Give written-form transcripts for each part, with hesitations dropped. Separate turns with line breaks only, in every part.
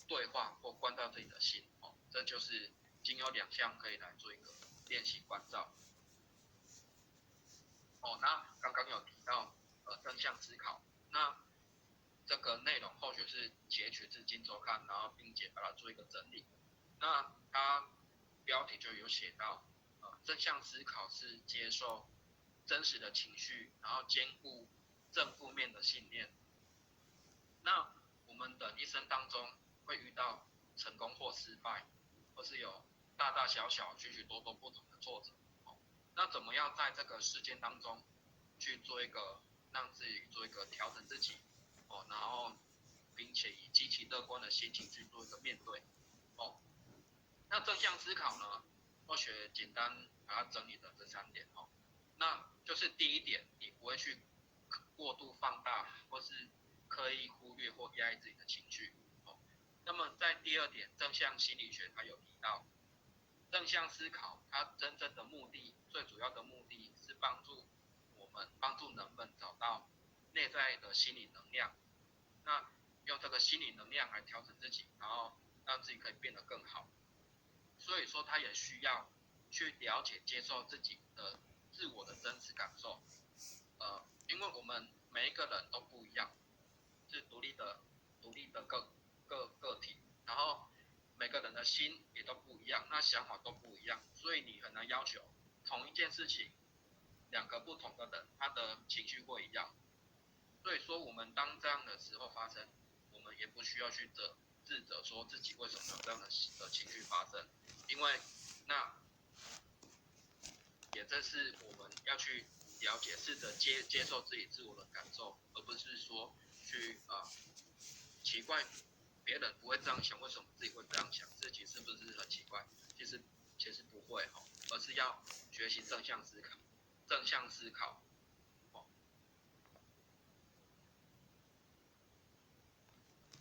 对话或关照自己的心哦，这就是经由2项可以来做一个练习关照。哦，那刚刚有提到正向思考，那这个内容或许是截取自《今周刊》，然后并且把它做一个整理。那它标题就有写到，正向思考是接受真实的情绪，然后兼顾正负面的信念。那我们的一生当中会遇到成功或失败，或是有大大小小、许许多多不同的挫折。那怎么样在这个事件当中去做一个让自己做一个调整自己，然后并且以积极乐观的心情去做一个面对。那正向思考呢，或许简单把它整理的这3点。那就是第一点，你不会去过度放大或是刻意忽略或压抑自己的情绪。那么在第2点，正向心理学它有提到，正向思考它真正的目的，最主要的目的是帮助人们找到内在的心理能量，那用这个心理能量来调整自己，然后让自己可以变得更好。所以说它也需要去了解接受自己的自我的真实感受。因为我们每一个人都不一样，是独立的个体，然后每个人的心也都不一样，那想法都不一样，所以你很难要求同一件事情2个不同的人他的情绪会一样。所以说我们当这样的时候发生，我们也不需要去自责说自己为什么有这样的情绪发生，因为那也正是我们要去了解，试着接受自己自我的感受，而不是说去奇怪别人不会这样想，为什么自己会这样想？自己是不是很奇怪？其实不会而是要学习正向思考。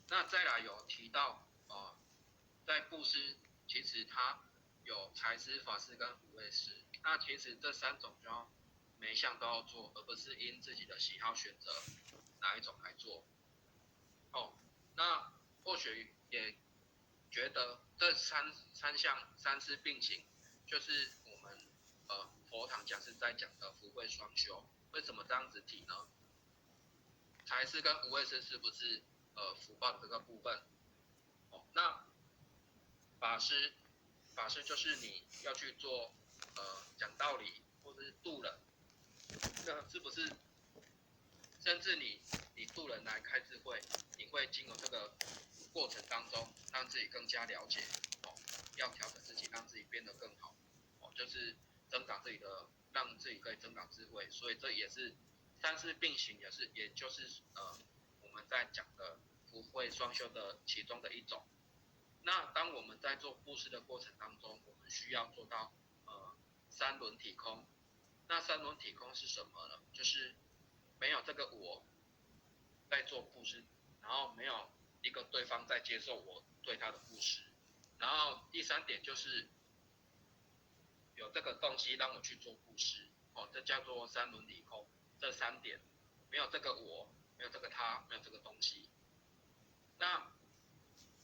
那再来有提到在布施，其实它有财施、法施跟无畏施。那其实这3种就要每一项都要做，而不是因自己的喜好选择哪一种来做。那或许也觉得这三项3施并行，就是我们佛堂讲是在讲的福慧双修。为什么这样子提呢？财施跟无畏施是不是福报的这个部分？那法施就是你要去做讲道理或者是度人，那是不是甚至你度人来开智慧，你会经过这个过程当中让自己更加了解，要调整自己，让自己变得更好，就是增长自己的，让自己可以增长智慧。所以这也是3施并行，也就是我们在讲的福慧双修的其中的一种。那当我们在做布施的过程当中，我们需要做到3轮体空。那3轮体空是什么呢？就是没有这个我在做布施，然后没有一个对方在接受我对他的布施。然后第3点就是有这个东西让我去做布施，这叫做3轮体空。这3点没有这个我，没有这个他，没有这个东西。那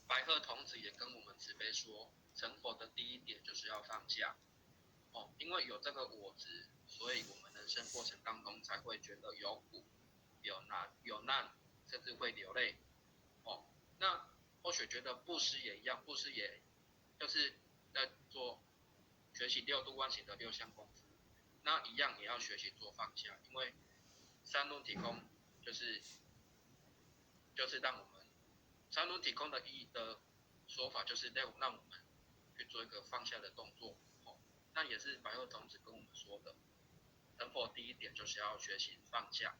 白鹤童子也跟我们慈悲说，成佛的第一点就是要放下。因为有这个我执，所以我们人生过程当中才会觉得有苦、有难，甚至会流泪。那或许觉得布施也一样，布施也就是在做学习6度万行的6项功夫。那一样也要学习做放下，因为3轮体空就是让我们3轮体空的意义的说法，就是让我们去做一个放下的动作。那也是白鹤童子跟我们说的，成佛第一点就是要学习放下。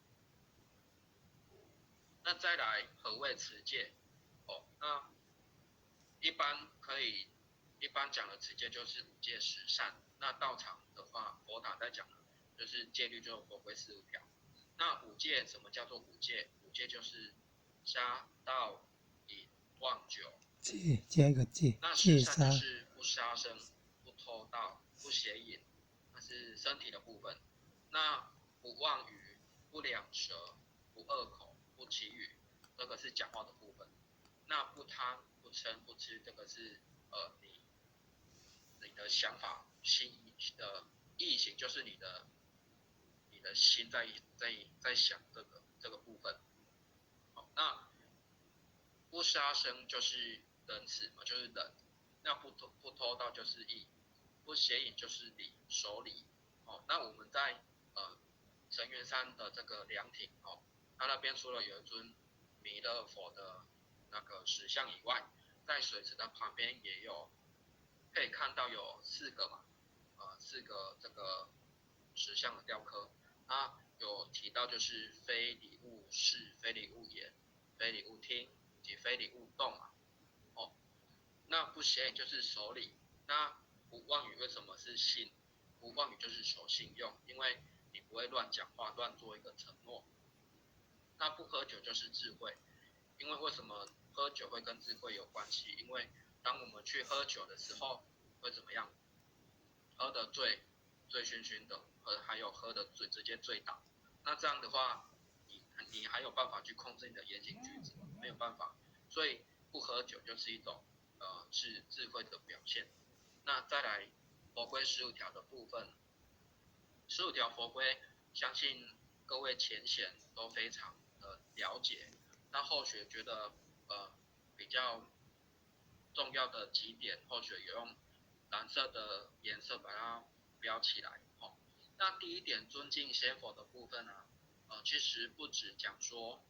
那再来何谓持戒？那一般讲的持戒就是5戒10善。那道场的话，佛堂在讲的就是戒律，就佛规45条。那5戒什么叫做5戒？5戒就是杀盗淫妄酒。
戒加一个戒，
那
戒
10善就
杀。
是不杀生、不偷盗、不邪淫，那是身体的部分。那不妄语、不两舌、不恶口、不绮语，这个是讲话的部分。那不贪不嗔不痴，这个是你的想法心的意行，就是你的心在想这个部分。好，那不杀生就是仁慈嘛，就是忍。那不偷盗就是义，不邪淫就是礼，守礼。哦，那我们在神元山的这个凉亭哦，它那边除了有一尊弥勒佛的那个石像以外，在水池的旁边也有可以看到有4个嘛，4个这个石像的雕刻。那有提到就是非礼勿视、非礼勿言、非礼勿听以及非礼勿动嘛。哦，那不邪淫就是守礼。那不妄语为什么是信？不妄语就是守信用，因为你不会乱讲话、乱做一个承诺。那不喝酒就是智慧，因为为什么喝酒会跟智慧有关系？因为当我们去喝酒的时候，会怎么样？喝得醉醺醺的，还有喝得直接醉倒。那这样的话，你还有办法去控制你的言行举止吗？没有办法。所以不喝酒就是一种是智慧的表现。那再来佛规15条的部分，15条佛规，相信各位浅显都非常的了解。那后学觉得比较重要的几点，后学也用蓝色的颜色把它标起来。哦，那第一点，尊敬先佛的部分呢，其实不只讲说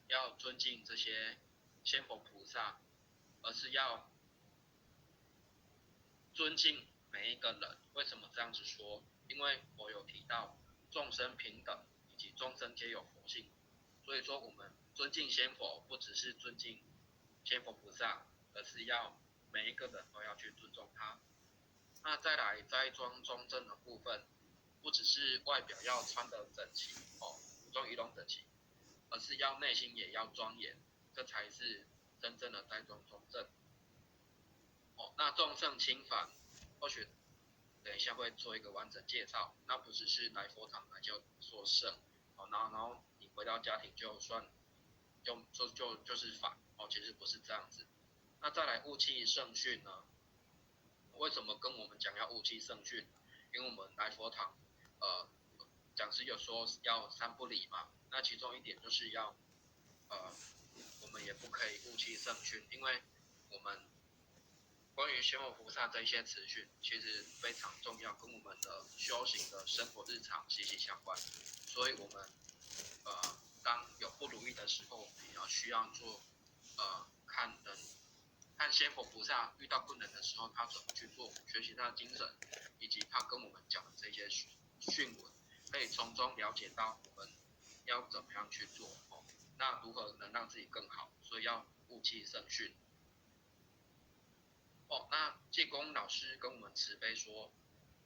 要尊敬这些先佛菩萨，而是要尊敬每一个人。为什么这样子说？因为我有提到众生平等，以及众生皆有佛性，所以说我们尊敬先佛，不只是尊敬先佛菩萨，而是要每一个人都要去尊重他。那再来斋庄中正的部分，不只是外表要穿得整齐哦，服装仪容整齐，而是要内心也要庄严，这才是真正的斋庄中正。哦，那众圣轻凡，或许等一下会做一个完整介绍。那不只是来佛堂来就说圣，哦，然后你回到家庭就算就是反，哦，其实不是这样子。那再来雾气圣训呢？为什么跟我们讲要雾气圣训？因为我们来佛堂，讲师有说要3不离嘛，那其中一点就是要，我们也不可以雾气圣训，因为我们关于仙佛菩萨这一些词训，其实非常重要，跟我们的修行的生活日常息息相关。所以我们当有不如意的时候，我们也要需要做看仙佛菩萨遇到困难的时候，他怎么去做，学习他的精神，以及他跟我们讲的这些训文，可以从中了解到我们要怎么样去做哦。那如何能让自己更好？所以要务气圣训。哦，那建功老师跟我们慈悲说，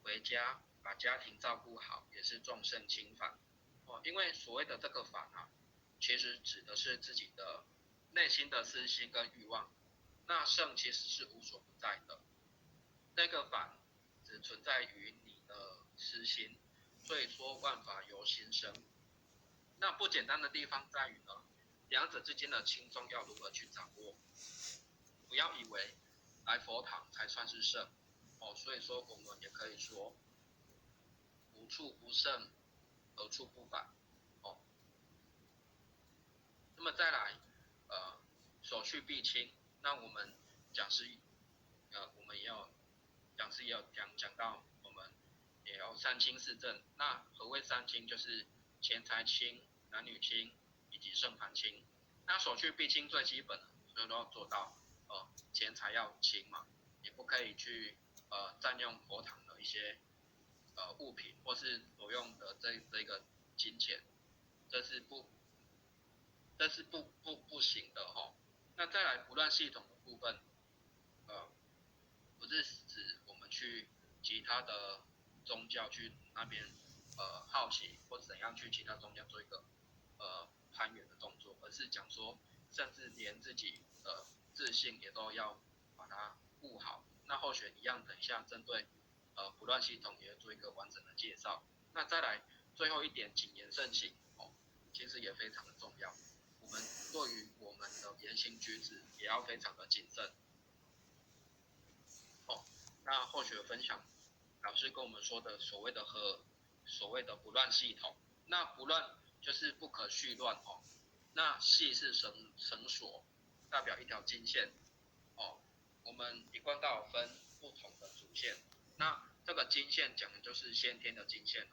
回家把家庭照顾好，也是众圣轻凡。哦，因为所谓的这个法啊，其实指的是自己的内心的私心跟欲望。那圣其实是无所不在的，那个法只存在于你的私心，所以说万法由心生。那不简单的地方在于呢，两者之间的轻重要如何去掌握。不要以为来佛堂才算是圣哦，所以说我们也可以说无处不圣，何处不凡哦。那么再来，手续必清。那我们讲师，我们也有讲师也有讲到，我们也要三清四正。那何谓三清？就是钱财清、男女清以及圣凡清。那手续必清最基本的，所以都要做到，钱财要清嘛，也不可以去占用佛堂的一些物品或是所用的这个金钱，这是不行的哦。那再来不乱系统的部分，不是指我们去其他的宗教去那边好奇或怎样去其他宗教做一个攀援的动作，而是讲说，甚至连自己的自信也都要把它顾好。那后续一样，等一下针对不乱系统也会做一个完整的介绍。那再来最后一点，谨言慎行哦，其实也非常的重要。们对于我们的言行举止也要非常的谨慎。那后续分享老师跟我们说的所谓的不乱系统，那不乱就是不可絮乱那系是绳索，代表一条经线我们一贯道分不同的主线，那这个经线讲的就是先天的经线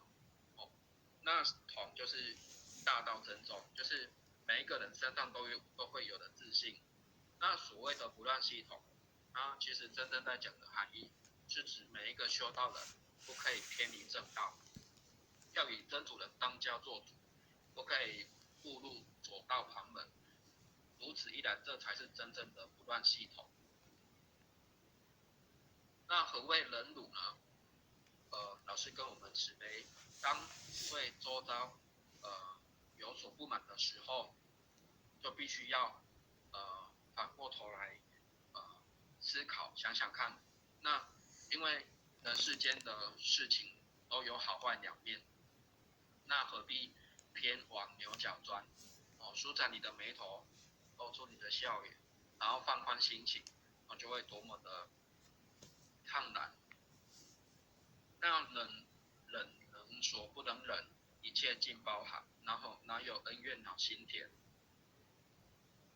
那统就是大道真宗，就是每一个人身上都会有的自信。那所谓的不乱系统，它其实真正在讲的含义是指每一个修道人不可以偏离正道，要以真主人当家做主，不可以步入左道旁门。如此一来，这才是真正的不乱系统。那何谓忍辱呢？老师跟我们慈悲，当对周遭有所不满的时候，就必须要反过头来思考，想想看。那因为人世间的事情都有好坏两面，那何必偏往牛角钻？舒展你的眉头，露出你的笑脸，然后放宽心情，就会多么的坦然。那忍所不能忍，一切尽包含，然后哪有恩怨恼心田？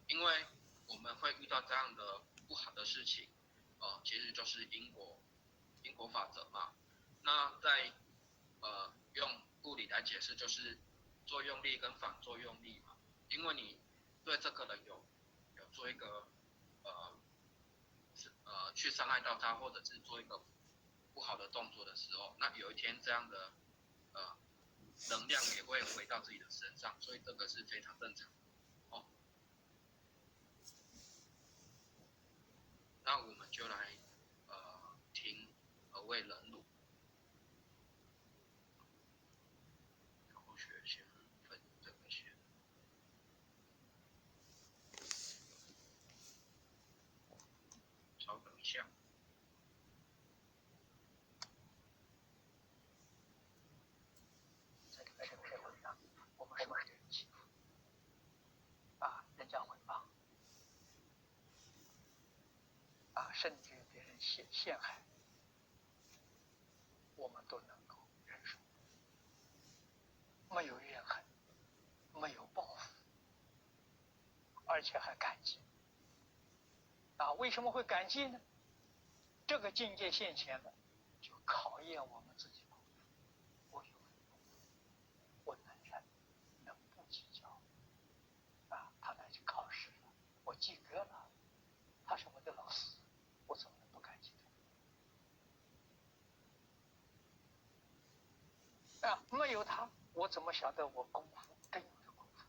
因为我们会遇到这样的不好的事情，其实就是因果法则嘛。那在用物理来解释，就是作用力跟反作用力嘛。因为你对这个人有做一个去伤害到他，或者是做一个不好的动作的时候，那有一天这样的能量也会回到自己的身上，所以这个是非常正常的那我们就来听何谓忍辱。后学先分这个先。稍等一下。
我们是不是人欺负人家诽谤甚至别人陷害，我们都能够忍受，没有怨恨，没有报复，而且还感激为什么会感激呢？这个境界现前了，就考验我们自己了。我有我能忍，能不计较他来去考试了，我及格了，他是我的老师，我怎么能不感激他？没有他，我怎么晓得我功夫真有的功夫？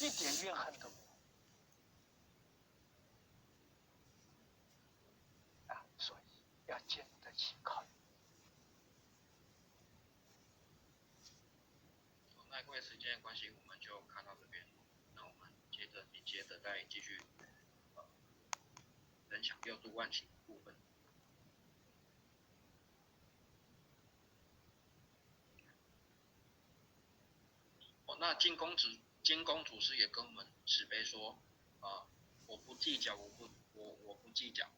一点怨恨都没有。所以要经得起考验。
那因为时间的关系，我们就看到这边。那我们接着再继续分享六度万行的部分。那金公祖师也跟我们慈悲说我不计较，我不计较，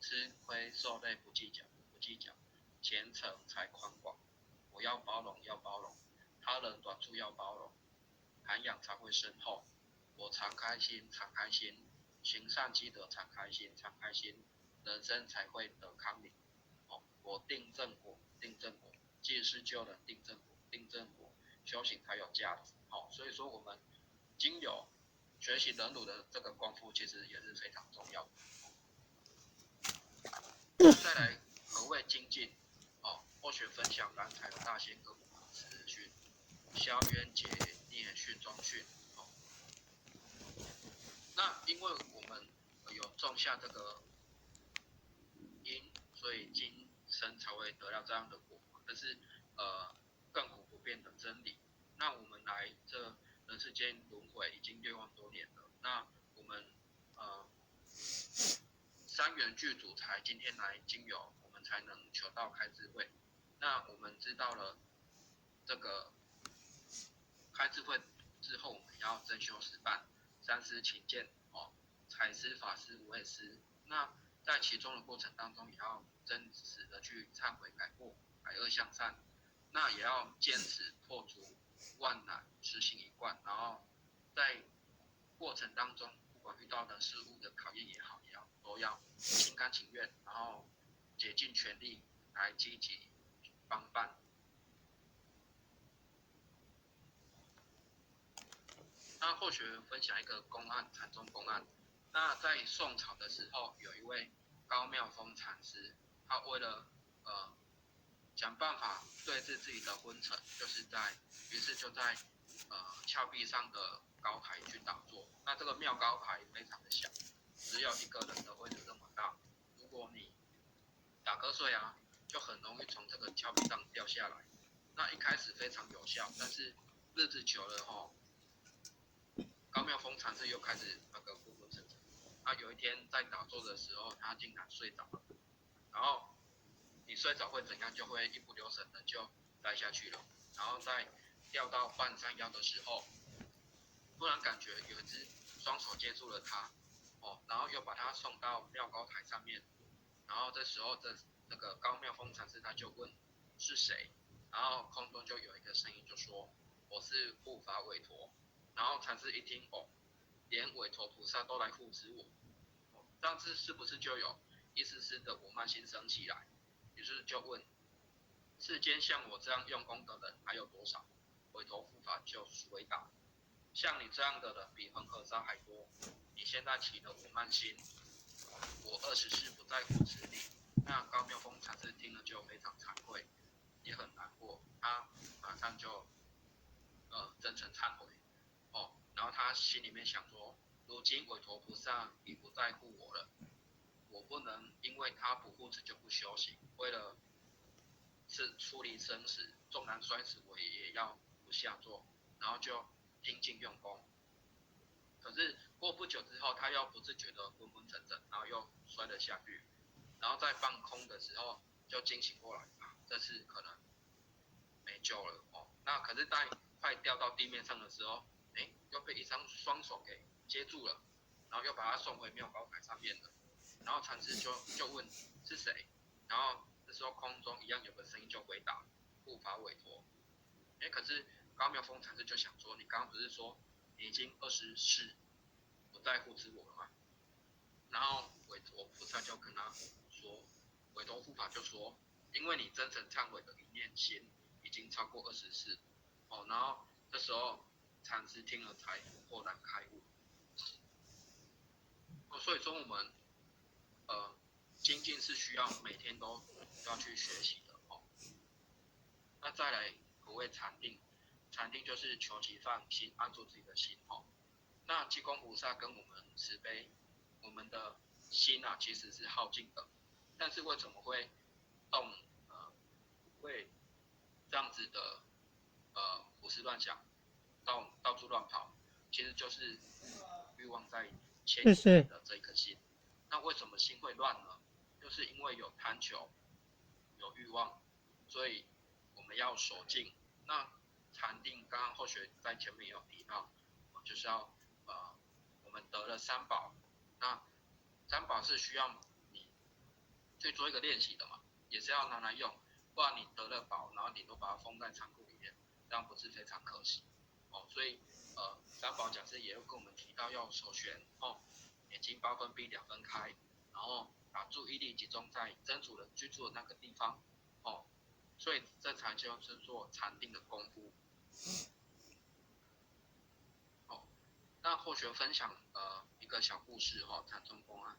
吃亏受累不计较，前程才宽广。我要包容，他人短处要包容，涵养才会深厚。我常开心，行善积德常开心，人生才会得康宁。我定正果，济世救人定正果，修行才有价值。所以说我们经由学习忍辱的这个功夫，其实也是非常重要的。再来，何谓精进？或许分享蓝彩的大仙跟我们持续消冤解孽训中训。那因为我们有种下这个因，所以今生才会得到这样的果。这是亘古不变的真理。那我们来这人世间轮回已经6万多年了，那我们三元具足才今天来经由，我们才能求道开智慧。那我们知道了这个开智慧之后我们要真修实办，三师请见财师、法师、无畏师。那在其中的过程当中，也要真实的去忏悔改过，改恶向善。那也要坚持破除万难，实行一贯。然后在过程当中，不管遇到的事物的考验也好，都要心甘情愿，然后竭尽全力来积极帮办。那或许分享一个公案，禅宗公案。那在宋朝的时候，有一位高妙峰禅师，他为了想办法对治自己的昏沉，于是就在峭壁上的高台去打坐。那这个妙高台非常的小，只有一个人的位置这么大。如果你打瞌睡啊，就很容易从这个峭壁上掉下来。那一开始非常有效，但是日子久了高妙峰禅师又开始昏昏沉沉。有一天在打坐的时候，他竟然睡着了。然后你睡着会怎样？就会一不留神的就栽下去了。然后在掉到半山腰的时候，突然感觉有一只双手接住了他，然后又把他送到妙高台上面。然后这时候那个高妙峰禅师他就问是谁？然后空中就有一个声音就说我是护法韦陀。然后禅师一听连韦陀菩萨都来护持我，这样子是不是就有一丝丝的我慢心升起来？于是就问世间像我这样用功的人还有多少？韦陀护法就回答像你这样的人比恒河沙还多。你现在起了我慢心，我20世不再护持你。那高妙峰禅师听了就非常惭愧，也很难过，他马上就真诚忏悔。然后他心里面想说，如今韦陀菩萨已不在乎我了，我不能因为他不护持就不修行，为了处理生死，纵然摔死我也要不下坐，然后就精进用功。可是过不久之后，他又不自觉的昏昏沉沉，然后又摔了下去。然后在放空的时候就惊醒过来，这次可能没救了。那可是在快掉到地面上的时候，又被一双手给接住了，然后又把他送回妙高台上面了。然后禅师就问是谁？然后这时候空中一样有个声音就回答护法韦陀。可是高妙峰禅师就想说，你刚刚不是说你已经20世不再护持我了吗？然后韦陀菩萨就跟他说，韦陀护法就说，因为你真诚忏悔的一念心已经超过20世。然后这时候禅师听了才豁然开悟。所以说我们精进是需要每天都要去学习的。那再来何谓禅定？禅定就是求其放心，安住自己的心。那济公菩萨跟我们慈悲，我们的心其实是耗尽的，但是为什么会会这样子的胡思乱想，到处乱跑？其实就是欲望在牵引的这一颗心。那为什么心会乱呢？就是因为有贪求，有欲望，所以我们要守静。那禅定，刚刚后学在前面也有提到，就是要我们得了三宝。那三宝是需要你去做一个练习的嘛，也是要拿来用，不然你得了宝，然后你都把它封在仓库里面，这样不是非常可惜。所以三宝讲师也有跟我们提到要守玄。眼睛8分闭2分开，然后把注意力集中在真主人居住的那个地方。所以这才就是做禅定的功夫。那或许分享一个小故事。禅宗公案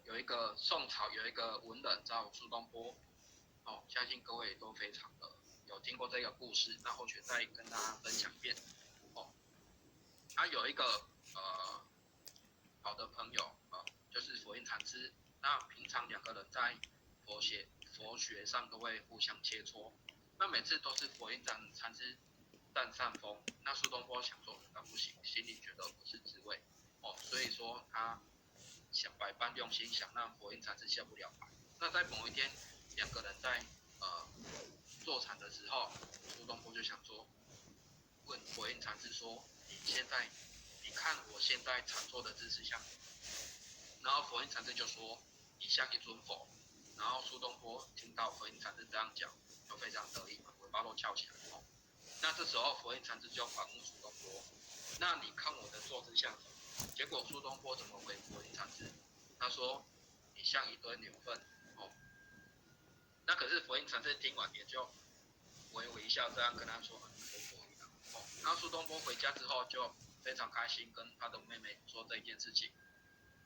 有一个宋朝有一个文人叫苏东坡。相信各位都非常的有听过这个故事，那或许再跟大家分享一遍。他有一个好的朋友就是佛印禅师。那平常2个人在佛学上都会互相切磋。那每次都是佛印禅师占上风。那苏东坡想说那不行，心里觉得不是滋味。所以说他想百般用心，想让佛印禅师下不了台。那在某一天2个人在坐禅的时候，苏东坡就想说问佛印禅师说，你看我现在常做的姿势像，然后佛印禅师就说你像一尊佛，然后苏东坡听到佛印禅师这样讲，就非常得意嘛，尾巴都翘起来哦。那这时候佛印禅师就反问苏东坡，那你看我的坐姿像什么？结果苏东坡怎么回佛印禅师？他说你像一堆牛粪哦。那可是佛印禅师听完也就微微一笑，这样跟他说哦。然后苏东坡回家之后就非常开心，跟他的妹妹说这一件事情。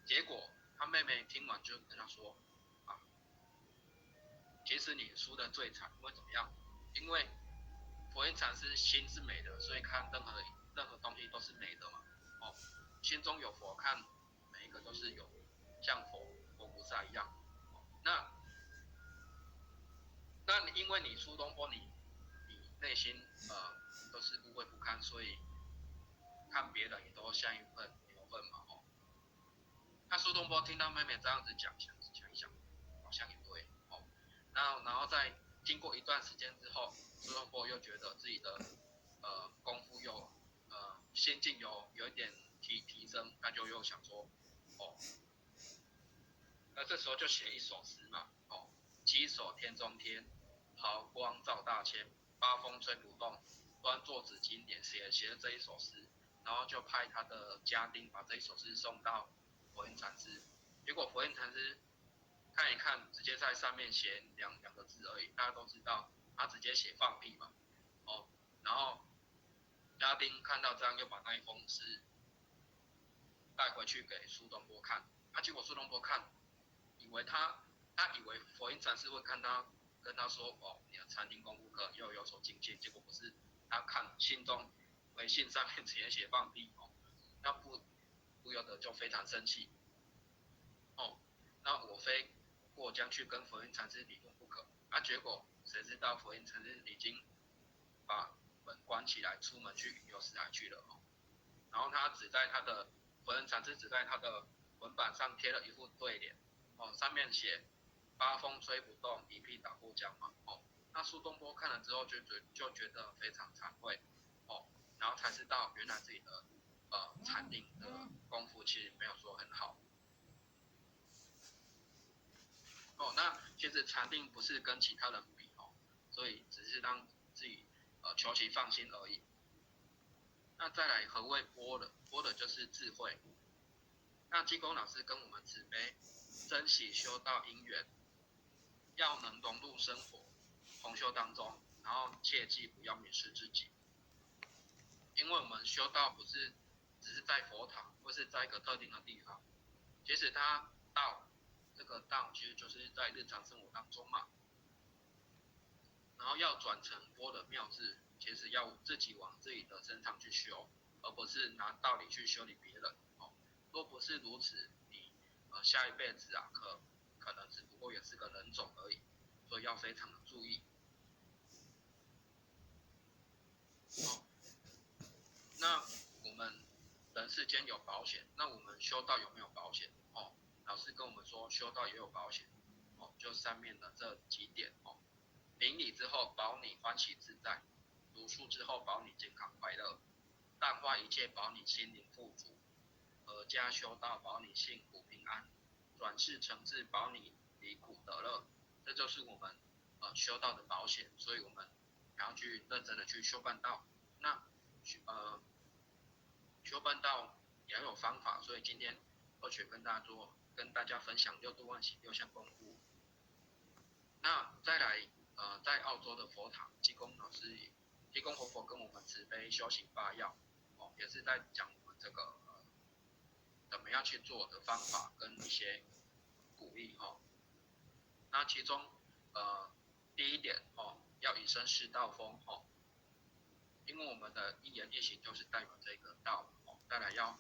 结果他妹妹听完就跟他说啊，其实你输的最惨，因为怎么样？因为佛印禅师心是美的，所以看任何东西都是美的嘛。哦，心中有佛，看每一个都是有像佛菩萨一样。哦、那因为你苏东坡你内心都是污秽不堪，所以看别人也都像一份牛粪嘛。哦，那苏东坡听到妹妹这样子讲，想一想，好像也对。哦，然后在经过一段时间之后，苏东坡又觉得自己的功夫又心境有一点提升，他就又想说，哦，那这时候就写一首诗嘛，哦，稽首天中天，毫光照大千，八风吹不动，端坐紫金莲，写了这一首诗，然后就派他的家丁把这一首诗送到佛印禅师，结果佛印禅师看一看，直接在上面写两个字而已，大家都知道，他直接写放屁嘛，哦，然后家丁看到这样，又把那一封诗带回去给苏东坡看，结果苏东坡看，他以为佛印禅师会跟他说，哦，你的禅定功夫可又有所精进，结果不是，他看心中微信上面直接写放屁，哦，那不由得就非常生气，哦，那我非过江去跟佛印禅师理论不可，结果谁知道佛印禅师已经把门关起来，出门去云游四海去了，哦，然后佛印禅师只在他的文板上贴了一副对联，哦，上面写八风吹不动，一屁打过江嘛，哦，那苏东坡看了之后就觉得非常惭愧，哦，然后才知道原来自己的禅定的功夫其实没有说很好，哦，那其实禅定不是跟其他人比哦，所以只是让自己求其放心而已。那再来何谓般若？般若就是智慧。那济公老师跟我们慈悲，珍惜修道因缘，要能融入生活，同修当中，然后切记不要迷失自己。因为我们修道不是只是在佛堂或是在一个特定的地方，其实这个道其实就是在日常生活当中嘛。然后要转成般若妙智，其实要自己往自己的身上去修，而不是拿道理去修理别人。哦，若不是如此，你下一辈子可能只不过也是个人种而已，所以要非常的注意。哦，那我们人世间有保险，那我们修道有没有保险？哦，老师跟我们说修道也有保险。哦，就上面的这几点。哦，明理之后保你欢喜自在，读书之后保你健康快乐，淡化一切保你心灵富足，阖家修道保你幸福平安，转世成智保你离苦得乐。这就是我们修道的保险，所以我们要去认真的去修办道。那修办道也要有方法，所以今天二学跟大家分享六度万行六项功夫。那再来在澳洲的佛堂，济公老师济公活佛跟我们慈悲修行八要，哦，也是在讲我们这个怎么样去做的方法跟一些鼓励哦。那其中第一点哦，要以身试道风哦，因为我们的一言一行就是代表这个道哦。再来要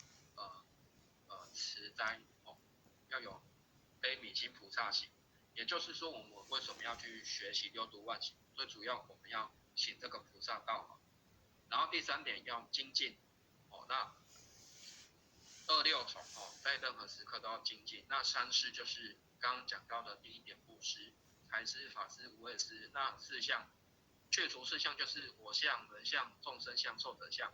持斋哦，要有悲悯心菩萨行。也就是说，我们为什么要去学习六度万行？最主要我们要行这个菩萨道嘛。然后第三点要精进哦，那二六重哦，在任何时刻都要精进。那三施就是刚刚讲到的第一点布施、财施、法施、无畏施。那四项去除四项就是我相、人相、众生相、寿者相。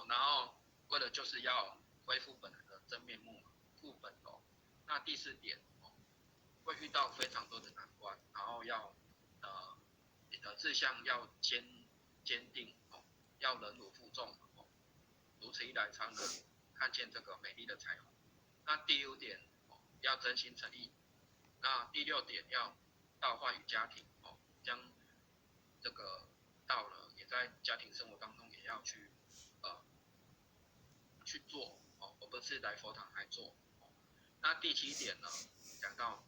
然后为了就是要恢复本来的真面目，复本头。那第4点会遇到非常多的难关，然后要你的志向要坚定要忍辱负重如此一来才能看见这个美丽的彩虹。那第5点要真心诚意。那第6点要道化与家庭将这个道呢，也在家庭生活当中也要去做而不是来佛堂来做。那第7点呢，讲到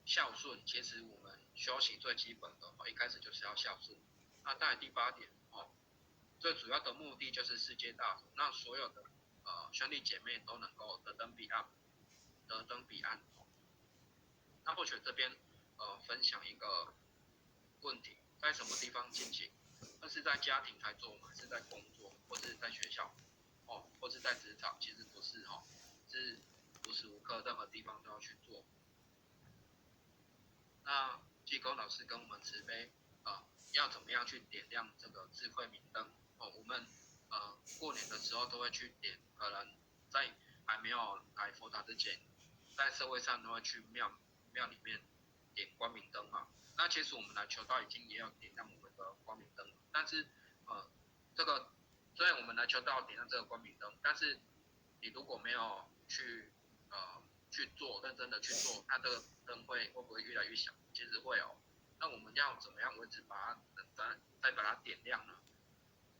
孝顺，其实我们修行最基本的一开始就是要孝顺。那当然第8点最主要的目的就是世界大同，让所有的兄弟姐妹都能够得登彼岸。那或许这边分享一个问题，在什么地方进行？那是在家庭才做吗？还是在工作，或是在学校或是在职场？其实不是是无时无刻任何地方都要去做。那济公老师跟我们慈悲要怎么样去点亮这个智慧明灯我们过年的时候都会去点，可能在还没有来佛塔之前，在社会上都会去庙里面点光明灯嘛。那其实我们来求道已经也有点亮我们的光明灯了，但是这个虽然我们来求道点亮这个光明灯，但是你如果没有去做，认真的去做，那这个灯会不会越来越小？其实会那我们要怎么样维持把它再把它点亮呢？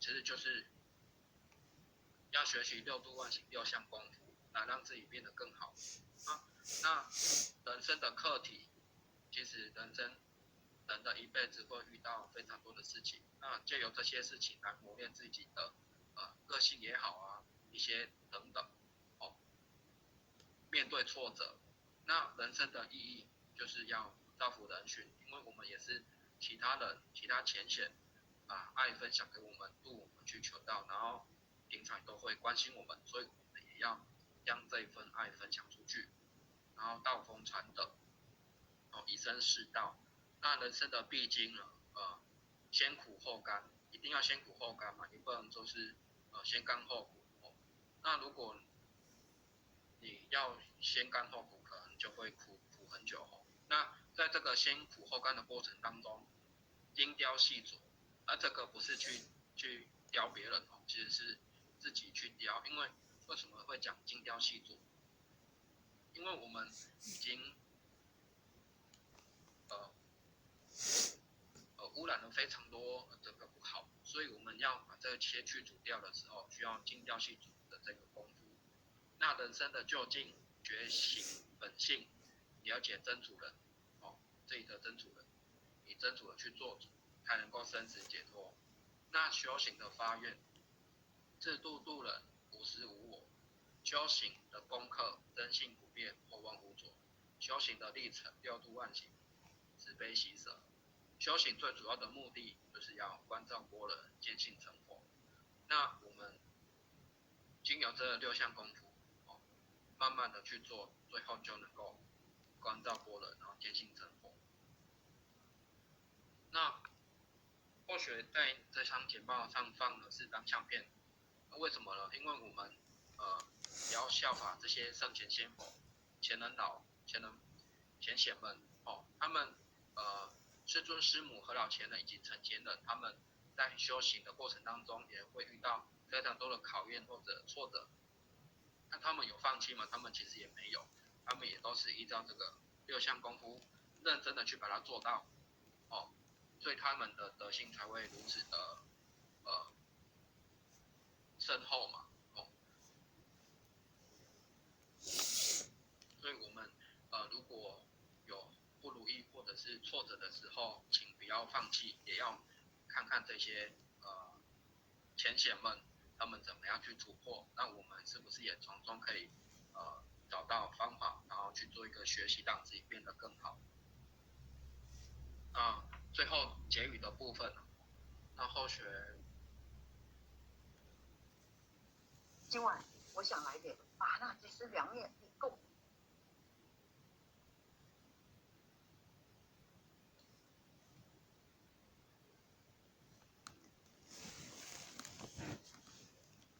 其实就是要学习6度万行6项功夫，来让自己变得更好那人生的课题，其实人的一辈子会遇到非常多的事情，那借由这些事情来磨练自己的个性也好一些等等面对挫折。那人生的意义就是要造福人群，因为我们也是其他前贤把爱分享给我们，度我们去求道，然后平常都会关心我们，所以我们也要将这一份爱分享出去，然后道风传德以身示道。那人生的必经呢先苦后甘，一定要先苦后甘嘛，你不能说是先甘后苦那如果你要先甘后苦，可能就会苦很久那在这个先苦后甘的过程当中，精雕细琢，这个不是去雕别人其实是自己去雕。因为为什么会讲精雕细琢？因为我们已经污染了非常多这个不好，所以我们要把这些去除掉的时候，需要精雕细琢的这个功夫。那人生的究竟、觉醒本性，了解真主人自己的真主人，以真主人去做主，才能够生死解脱。那修行的发愿，自度度人，无私无我。修行的功课，真性不变，后望无着。修行的历程，6度万行，慈悲喜舍。修行最主要的目的，就是要关照般若，见性成佛。那我们经由这6项功夫慢慢的去做，最后就能够关照般若，然后见性成佛。那或许在这张简报上放的是当相片，为什么呢？因为我们也要效法这些圣贤先佛、前人老、前贤们他们师尊师母、和老前人以及成前人，他们在修行的过程当中也会遇到非常多的考验或者挫折。那他们有放弃吗？他们其实也没有，他们也都是依照这个6项功夫认真的去把它做到所以他们的德性才会如此的深厚嘛所以我们如果有不如意或者是挫折的时候，请不要放弃，也要看看这些前贤们他们怎么样去突破，那我们是不是也从中可以找到方法，然后去做一个学习，让自己变得更好。最后结语的部分，那后学
今晚我想来点麻辣鸡丝凉面，你够